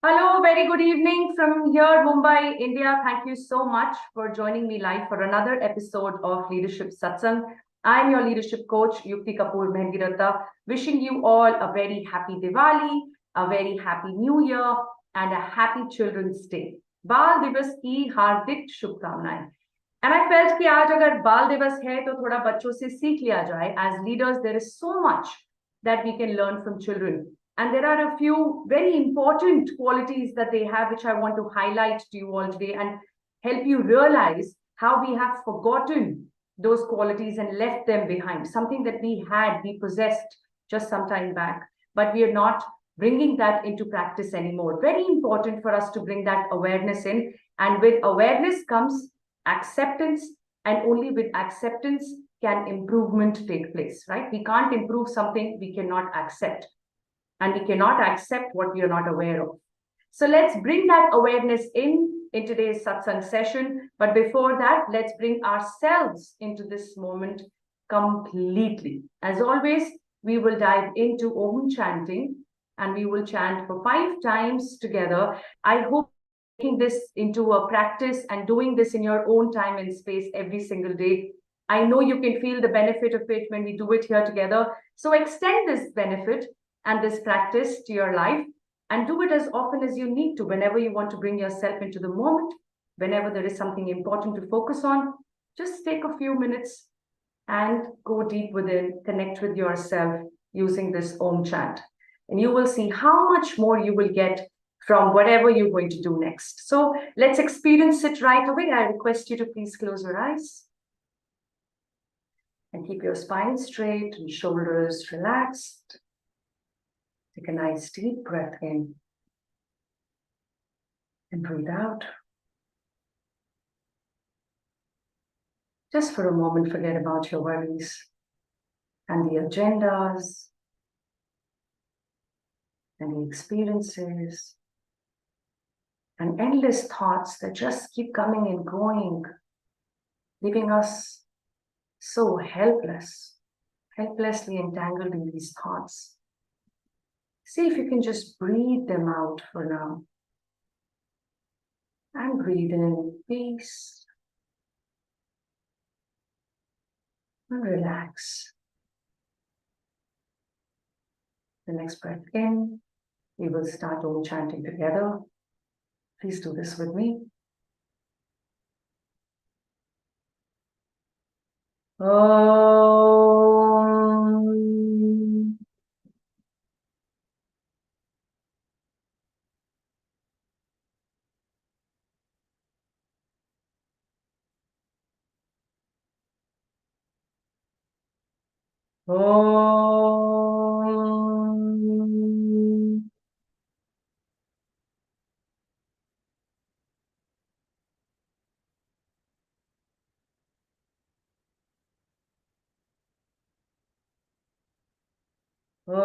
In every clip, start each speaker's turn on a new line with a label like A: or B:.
A: Hello, very good evening from here, Mumbai, India. Thank you so much for joining me live for another episode of Leadership Satsang. I'm your leadership coach, Yukti Kapoor Mehndiratta, wishing you all a very happy Diwali, a very happy New Year, and a happy Children's Day. बाल दिवस की हार्दिक शुभकामनाएं. And I felt कि आज अगर बाल दिवस है तो थोड़ा बच्चों से सीख लिया जाए. As leaders, there is so much that we can learn from children. And there are a few very important qualities that they have, which I want to highlight to you all today and help you realize how we have forgotten those qualities and left them behind. Something that we possessed just some time back, but we are not bringing that into practice anymore. Very important for us to bring that awareness in. And with awareness comes acceptance, and only with acceptance can improvement take place, right? We can't improve something we cannot accept. And we cannot accept what we are not aware of. So let's bring that awareness in today's satsang session. But before that, let's bring ourselves into this moment completely. As always, we will dive into Om chanting, and we will chant for 5 times together. I hope taking this into a practice and doing this in your own time and space every single day. I know you can feel the benefit of it when we do it here together. So extend this benefit and this practice to your life, and do it as often as you need to. Whenever you want to bring yourself into the moment, whenever there is something important to focus on, just take a few minutes and go deep within, connect with yourself using this Om chant. And you will see how much more you will get from whatever you're going to do next. So let's experience it right away. I request you to please close your eyes and keep your spine straight and shoulders relaxed. Take a nice deep breath in and breathe out. Just for a moment, forget about your worries and the agendas and the experiences and endless thoughts that just keep coming and going, leaving us so helpless, helplessly entangled in these thoughts. See if you can just breathe them out for now. And breathe in peace. And relax. The next breath in, we will start Om chanting together. Please do this with me. Om. Om. Om. Om.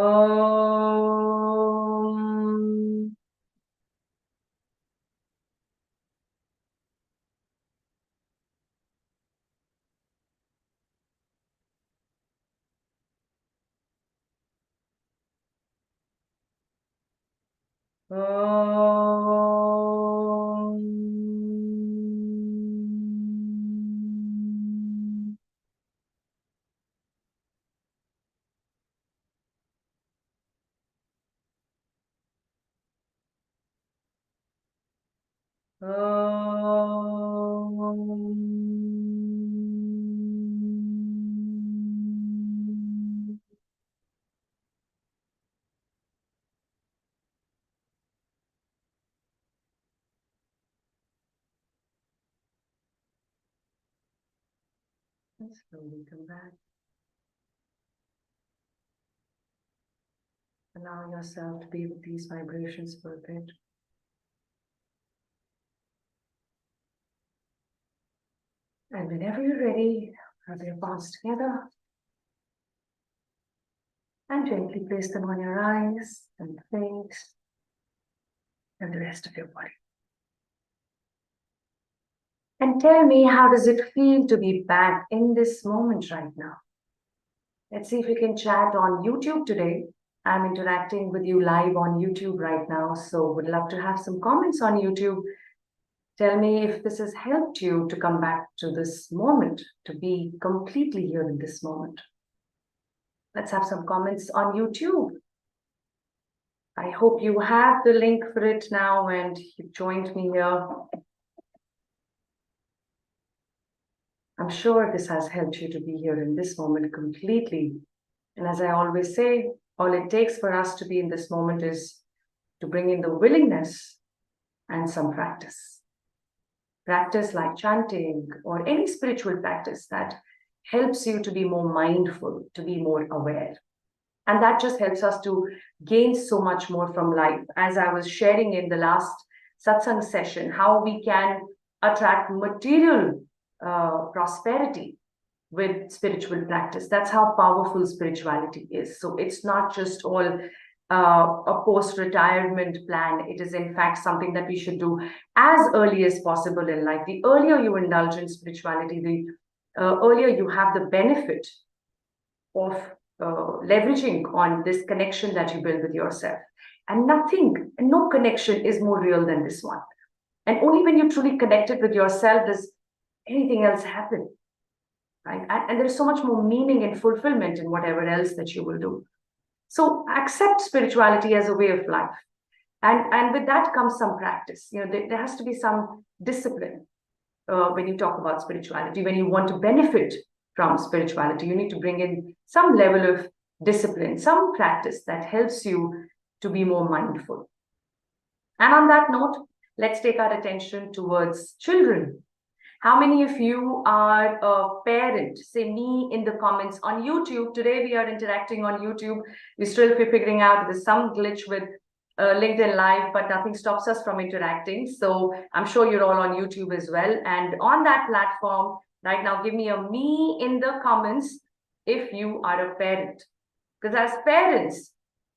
A: Om. And slowly come back. Allow yourself to be with these vibrations for a bit. And whenever you're ready, rub your palms together and gently place them on your eyes and face and the rest of your body. And tell me, how does it feel to be back in this moment right now? Let's see if we can chat on YouTube today. I'm interacting with you live on YouTube right now, so would love to have some comments on YouTube. Tell me if this has helped you to come back to this moment, to be completely here in this moment. Let's have some comments on YouTube. I hope you have the link for it now and you've joined me here. I'm sure this has helped you to be here in this moment completely. And as I always say, all it takes for us to be in this moment is to bring in the willingness and some practice. Practice like chanting or any spiritual practice that helps you to be more mindful, to be more aware. And that just helps us to gain so much more from life. As I was sharing in the last satsang session, how we can attract material prosperity with spiritual practice. That's how powerful spirituality is. So it's not just all a post-retirement plan. It is in fact something that we should do as early as possible in life. The earlier you indulge in spirituality, the earlier you have the benefit of leveraging on this connection that you build with yourself. And nothing, no connection is more real than this one. And only when you're truly connected with yourself does anything else happen, right? And there's so much more meaning and fulfillment in whatever else that you will do. So accept spirituality as a way of life. And with that comes some practice. You know, there has to be some discipline when you talk about spirituality. When you want to benefit from spirituality, you need to bring in some level of discipline, some practice that helps you to be more mindful. And on that note, let's take our attention towards children. How many of you are a parent? Say me in the comments on YouTube. Today we are interacting on YouTube. We're still figuring out there's some glitch with LinkedIn Live, but nothing stops us from interacting. So I'm sure you're all on YouTube as well. And on that platform, right now, give me a me in the comments if you are a parent. Because as parents,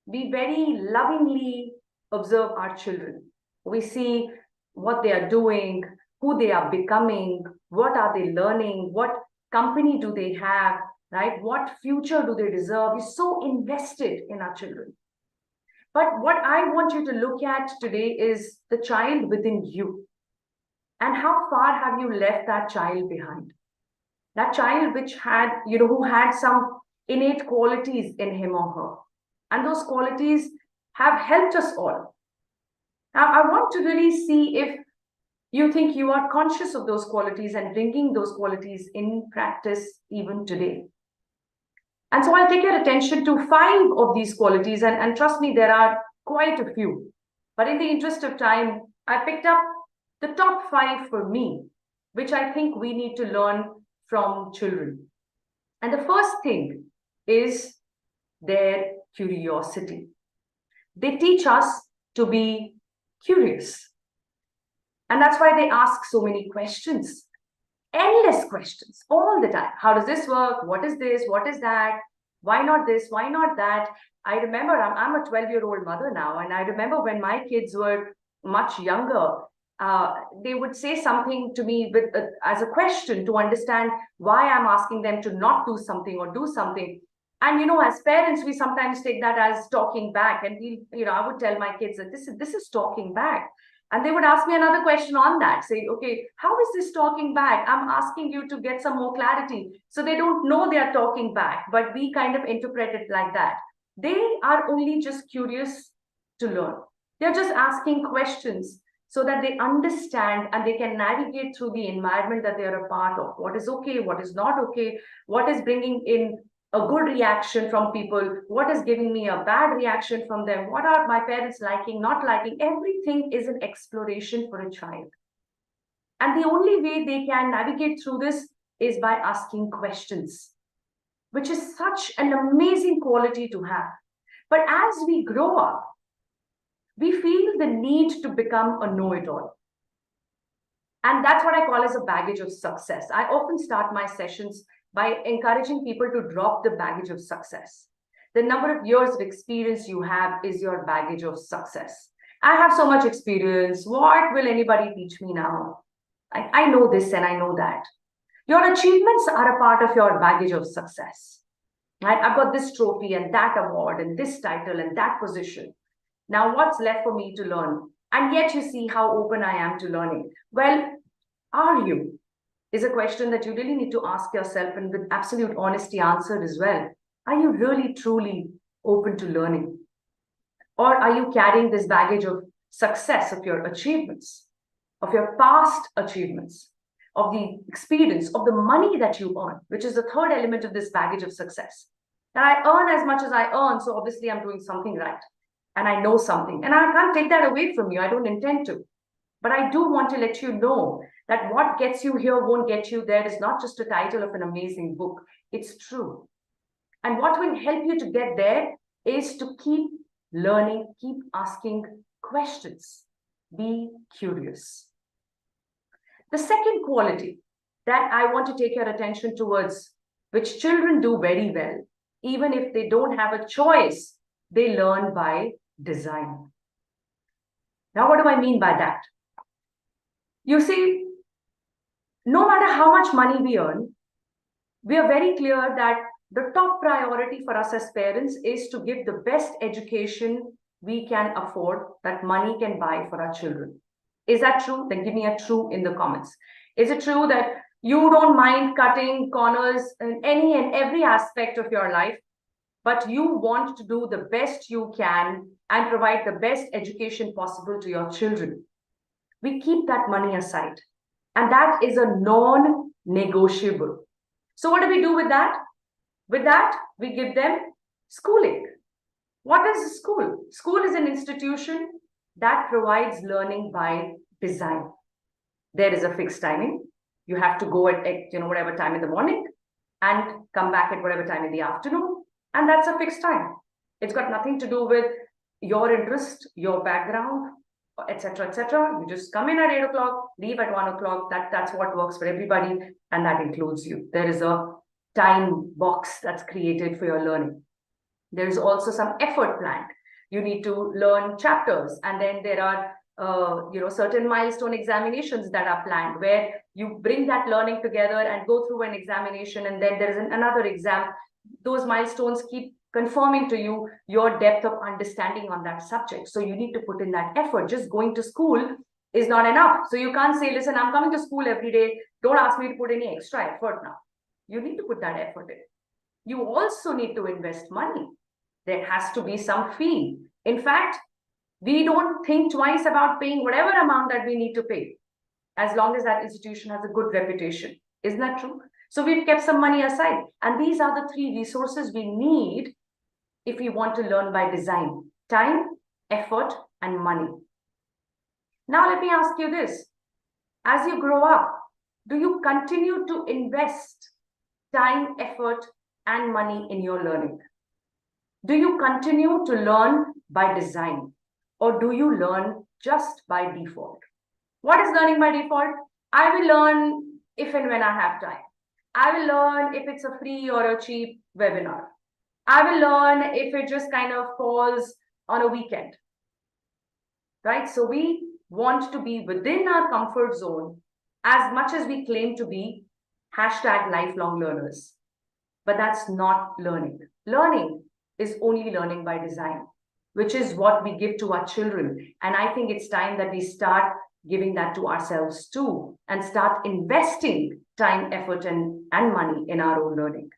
A: we very lovingly observe our children. We see what they are doing, who they are becoming, what are they learning, what company do they have, right? What future do they deserve? We're so invested in our children. But what I want you to look at today is the child within you. And how far have you left that child behind? That child which had, who had some innate qualities in him or her. And those qualities have helped us all. Now, I want to really see if you think you are conscious of those qualities and bringing those qualities in practice even today. And so I'll take your attention to 5 of these qualities. And trust me, there are quite a few. But in the interest of time, I picked up the top 5 for me, which I think we need to learn from children. And the first thing is their curiosity. They teach us to be curious. And that's why they ask so many questions, endless questions all the time. How does this work? What is this? What is that? Why not this? Why not that? I remember I'm a 12-year-old mother now. And I remember when my kids were much younger, they would say something to me as a question to understand why I'm asking them to not do something or do something. And, as parents, we sometimes take that as talking back. And I would tell my kids that this is talking back. And they would ask me another question on that, say, okay, how is this talking back? I'm asking you to get some more clarity. So they don't know they are talking back, but we kind of interpret it like that. They are only just curious to learn. They're just asking questions so that they understand and they can navigate through the environment that they are a part of. What is okay, what is not okay, what is bringing in a good reaction from people, what is giving me a bad reaction from them, what are my parents liking, not liking. Everything is an exploration for a child. And the only way they can navigate through this is by asking questions, which is such an amazing quality to have. But as we grow up, we feel the need to become a know-it-all. And that's what I call as a baggage of success. I often start my sessions by encouraging people to drop the baggage of success. The number of years of experience you have is your baggage of success. I have so much experience. What will anybody teach me now? I know this and I know that. Your achievements are a part of your baggage of success. Right? I've got this trophy and that award and this title and that position. Now, what's left for me to learn? And yet, you see how open I am to learning. Well, are you? Is a question that you really need to ask yourself, and with absolute honesty answered as well. Are you really, truly open to learning? Or are you carrying this baggage of success, of your achievements, of your past achievements, of the experience, of the money that you earn, which is the third element of this baggage of success? And I earn as much as I earn, so obviously I'm doing something right. And I know something. And I can't take that away from you. I don't intend to. But I do want to let you know that what gets you here won't get you there is not just a title of an amazing book. It's true. And what will help you to get there is to keep learning, keep asking questions. Be curious. The second quality that I want to take your attention towards, which children do very well, even if they don't have a choice, they learn by design. Now, what do I mean by that? You see, no matter how much money we earn, we are very clear that the top priority for us as parents is to give the best education we can afford, that money can buy for our children. Is that true? Then give me a true in the comments. Is it true that you don't mind cutting corners in any and every aspect of your life, but you want to do the best you can and provide the best education possible to your children? We keep that money aside. And that is a non-negotiable. So what do we do with that? With that, we give them schooling. What is school? School is an institution that provides learning by design. There is a fixed timing. You have to go at whatever time in the morning and come back at whatever time in the afternoon. And that's a fixed time. It's got nothing to do with your interest, your background, etc., etc. You just come in at 8 o'clock, leave at 1 o'clock. That's what works for everybody, and that includes you. There is a time box that's created for your learning. There is also some effort planned. You need to learn chapters, and then there are certain milestone examinations that are planned where you bring that learning together and go through an examination, and then there is another exam. Those milestones keep confirming to you your depth of understanding on that subject. So you need to put in that effort. Just going to school is not enough. So you can't say, listen, I'm coming to school every day. Don't ask me to put any extra effort now. You need to put that effort in. You also need to invest money. There has to be some fee. In fact, we don't think twice about paying whatever amount that we need to pay, as long as that institution has a good reputation. Isn't that true? So we've kept some money aside. And these are the three resources we need if we want to learn by design: time, effort, and money. Now, let me ask you this. As you grow up, do you continue to invest time, effort, and money in your learning? Do you continue to learn by design, or do you learn just by default? What is learning by default? I will learn if and when I have time. I will learn if it's a free or a cheap webinar. I will learn if it just kind of falls on a weekend, right? So we want to be within our comfort zone as much as we claim to be #lifelong learners. But that's not learning. Learning is only learning by design, which is what we give to our children. And I think it's time that we start giving that to ourselves too, and start investing time, effort, and money in our own learning.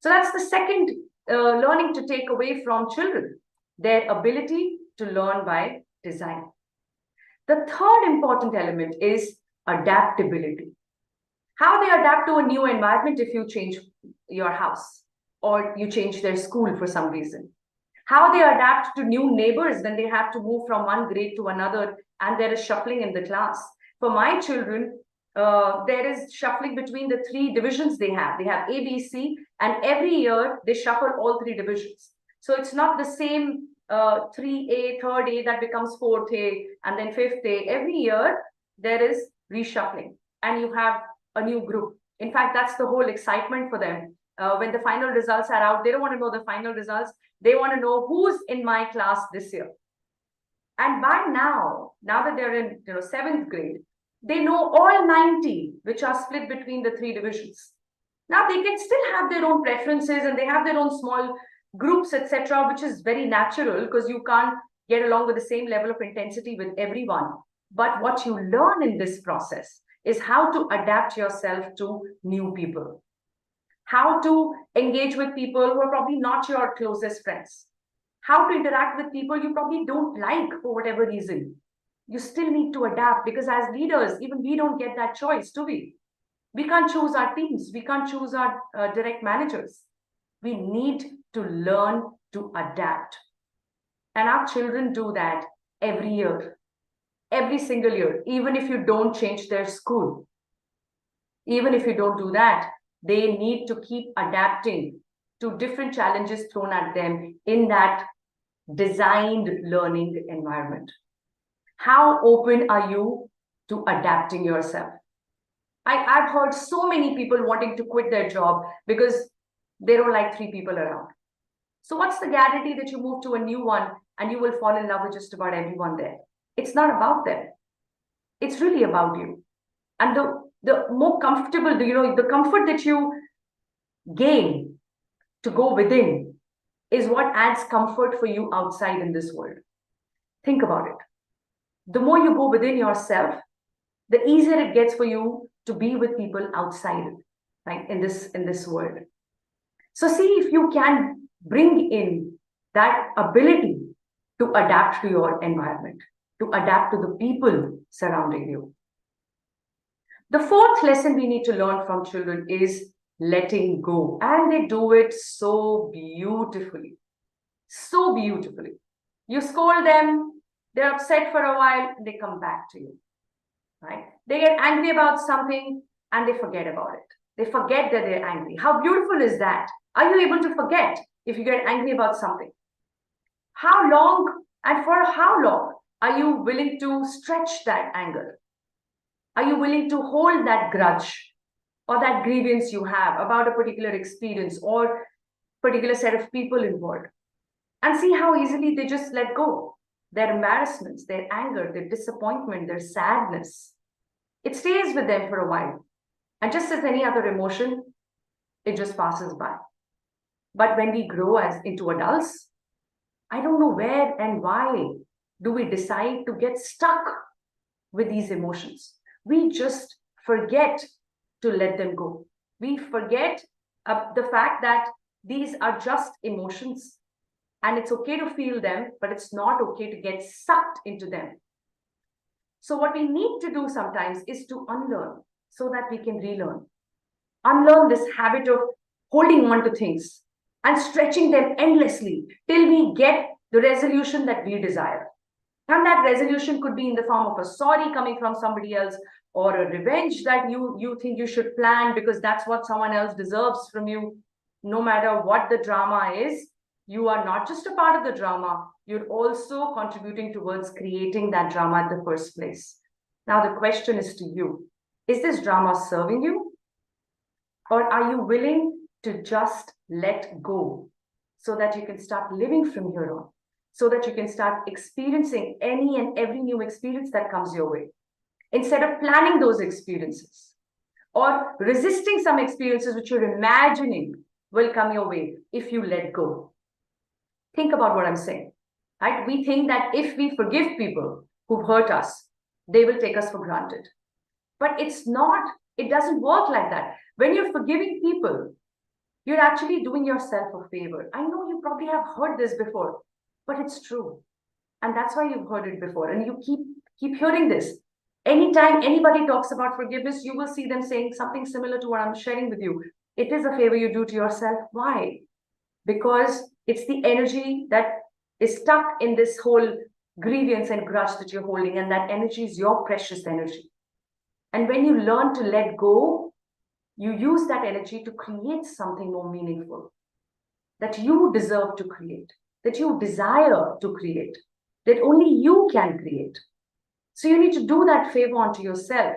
A: So that's the second learning to take away from children, their ability to learn by design. The third important element is adaptability. How they adapt to a new environment if you change your house or you change their school for some reason. How they adapt to new neighbors when they have to move from one grade to another and there is shuffling in the class. For my children, there is shuffling between the three divisions they have. They have A, B, C, and every year they shuffle all three divisions. So it's not the same 3A, third A that becomes fourth A, and then fifth A. Every year there is reshuffling, and you have a new group. In fact, that's the whole excitement for them. When the final results are out, they don't want to know the final results. They want to know who's in my class this year. And by now that they're in 7th grade, they know all 90, which are split between the three divisions. Now they can still have their own preferences and they have their own small groups, etc., which is very natural because you can't get along with the same level of intensity with everyone. But what you learn in this process is how to adapt yourself to new people, how to engage with people who are probably not your closest friends, how to interact with people you probably don't like for whatever reason. You still need to adapt because as leaders, even we don't get that choice, do we? We can't choose our teams. We can't choose our direct managers. We need to learn to adapt. And our children do that every year, every single year, even if you don't change their school. Even if you don't do that, they need to keep adapting to different challenges thrown at them in that designed learning environment. How open are you to adapting yourself? I've heard so many people wanting to quit their job because they don't like three people around. So what's the guarantee that you move to a new one and you will fall in love with just about everyone there? It's not about them. It's really about you. And the more comfortable, the comfort that you gain to go within is what adds comfort for you outside in this world. Think about it. The more you go within yourself, the easier it gets for you to be with people outside, right, in this world. So see if you can bring in that ability to adapt to your environment, to adapt to the people surrounding you. The fourth lesson we need to learn from children is letting go. And they do it so beautifully. So beautifully. You scold them, they're upset for a while, and they come back to you. Right? They get angry about something and they forget about it. They forget that they're angry. How beautiful is that? Are you able to forget if you get angry about something? How long and for how long are you willing to stretch that anger? Are you willing to hold that grudge or that grievance you have about a particular experience or particular set of people involved? And see how easily they just let go. Their embarrassments, their anger, their disappointment, their sadness. It stays with them for a while. And just as any other emotion, it just passes by. But when we grow as into adults, I don't know where and why do we decide to get stuck with these emotions. We just forget to let them go. We forget the fact that these are just emotions and it's okay to feel them, but it's not okay to get sucked into them. So what we need to do sometimes is to unlearn so that we can relearn. Unlearn this habit of holding on to things and stretching them endlessly till we get the resolution that we desire. And that resolution could be in the form of a sorry coming from somebody else or a revenge that you think you should plan because that's what someone else deserves from you. No matter what the drama is, you are not just a part of the drama, you're also contributing towards creating that drama in the first place. Now, the question is to you, is this drama serving you? Or are you willing to just let go so that you can start living from here on? So that you can start experiencing any and every new experience that comes your way. Instead of planning those experiences or resisting some experiences which you're imagining will come your way if you let go. Think about what I'm saying, right? We think that if we forgive people who hurt us, they will take us for granted. But it's not, it doesn't work like that. When you're forgiving people, you're actually doing yourself a favor. I know you probably have heard this before, but it's true. And that's why you've heard it before. And you keep hearing this. Anytime anybody talks about forgiveness, you will see them saying something similar to what I'm sharing with you. It is a favor you do to yourself. Why? Because it's the energy that is stuck in this whole grievance and grudge that you're holding. And that energy is your precious energy. And when you learn to let go, you use that energy to create something more meaningful that you deserve to create, that you desire to create, that only you can create. So you need to do that favor onto yourself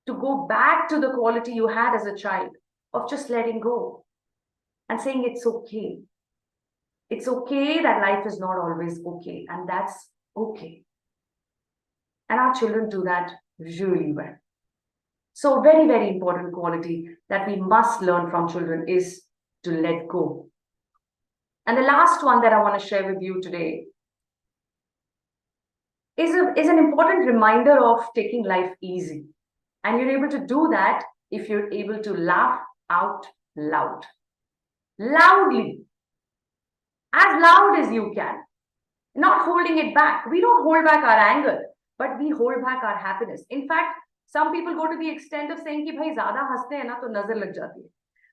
A: to go back to the quality you had as a child of just letting go and saying it's okay. It's okay that life is not always okay, and that's okay. And our children do that really well. So very, very important quality that we must learn from children is to let go. And the last one that I want to share with you today is an important reminder of taking life easy. And you're able to do that if you're able to laugh out loud. Loudly. As loud as you can. Not holding it back. We don't hold back our anger, but we hold back our happiness. In fact, some people go to the extent of saying कि भाई ज़्यादा हंसते हैं ना तो नजर लग जाती है.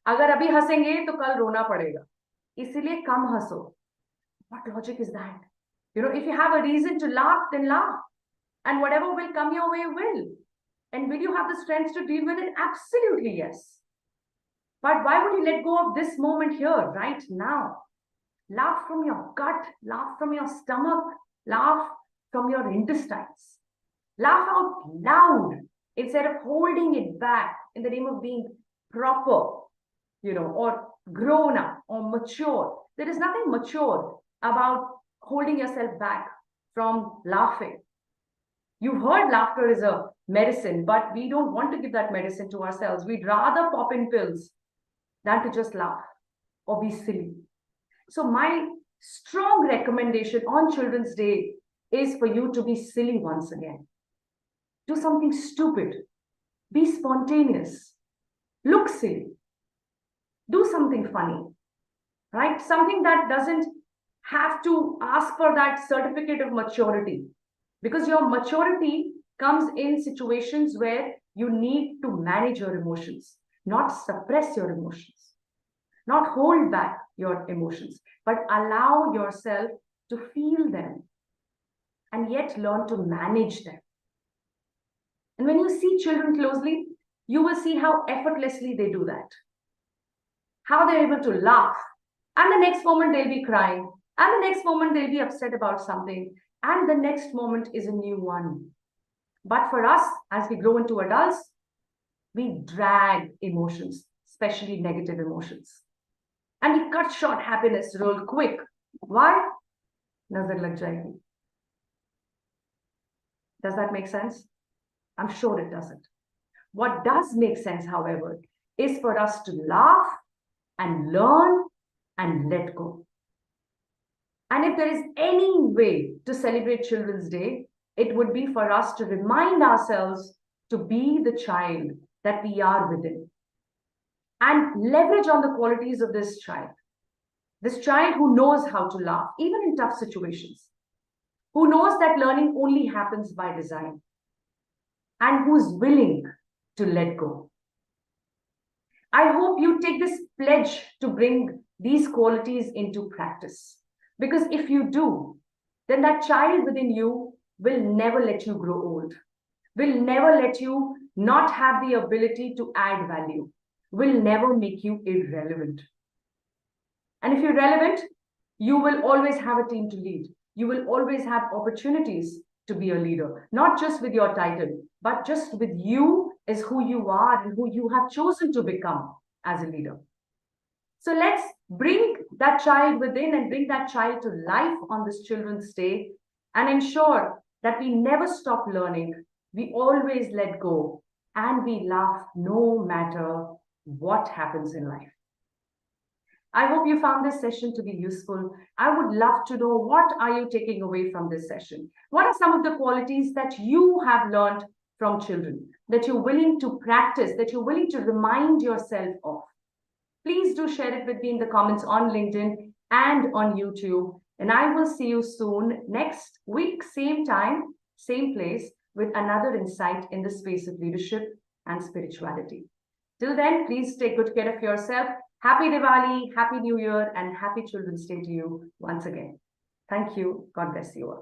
A: अगर अभी हंसेंगे तो कल रोना पड़ेगा. इसीलिए कम हंसो. What logic is that? You know, if you have a reason to laugh, then laugh. And whatever will come your way will. And will you have the strength to deal with it? Absolutely yes. But why would you let go of this moment here, right now? Laugh from your gut, laugh from your stomach, laugh from your intestines. Laugh out loud instead of holding it back in the name of being proper, you know, or grown up or mature. There is nothing mature about holding yourself back from laughing. You've heard laughter is a medicine, but we don't want to give that medicine to ourselves. We'd rather pop in pills than to just laugh or be silly. So my strong recommendation on Children's Day is for you to be silly once again. Do something stupid. Be spontaneous. Look silly. Do something funny, right? Something that doesn't have to ask for that certificate of maturity. Because your maturity comes in situations where you need to manage your emotions, not suppress your emotions, not hold back your emotions, but allow yourself to feel them and yet learn to manage them. And when you see children closely, you will see how effortlessly they do that. How they're able to laugh, and the next moment they'll be crying, and the next moment they'll be upset about something, and the next moment is a new one. But for us, as we grow into adults, we drag emotions, especially negative emotions. And we cut short happiness real quick. Why? Nazar lag jayegi. Does that make sense? I'm sure it doesn't. What does make sense, however, is for us to laugh and learn and let go. And if there is any way to celebrate Children's Day, it would be for us to remind ourselves to be the child that we are within and leverage on the qualities of this child. This child who knows how to laugh, even in tough situations, who knows that learning only happens by design, and who's willing to let go. I hope you take this pledge to bring these qualities into practice. Because if you do, then that child within you will never let you grow old, will never let you not have the ability to add value, will never make you irrelevant. And if you're relevant, you will always have a team to lead. You will always have opportunities to be a leader, not just with your title, but just with you as who you are and who you have chosen to become as a leader. So let's bring that child within and bring that child to life on this Children's Day and ensure that we never stop learning, we always let go, and we laugh no matter what happens in life. I hope you found this session to be useful. I would love to know, what are you taking away from this session? What are some of the qualities that you have learned from children, that you're willing to practice, that you're willing to remind yourself of? Please do share it with me in the comments on LinkedIn and on YouTube. And I will see you soon next week, same time, same place, with another insight in the space of leadership and spirituality. Till then, please take good care of yourself. Happy Diwali, Happy New Year, and Happy Children's Day to you once again. Thank you. God bless you all.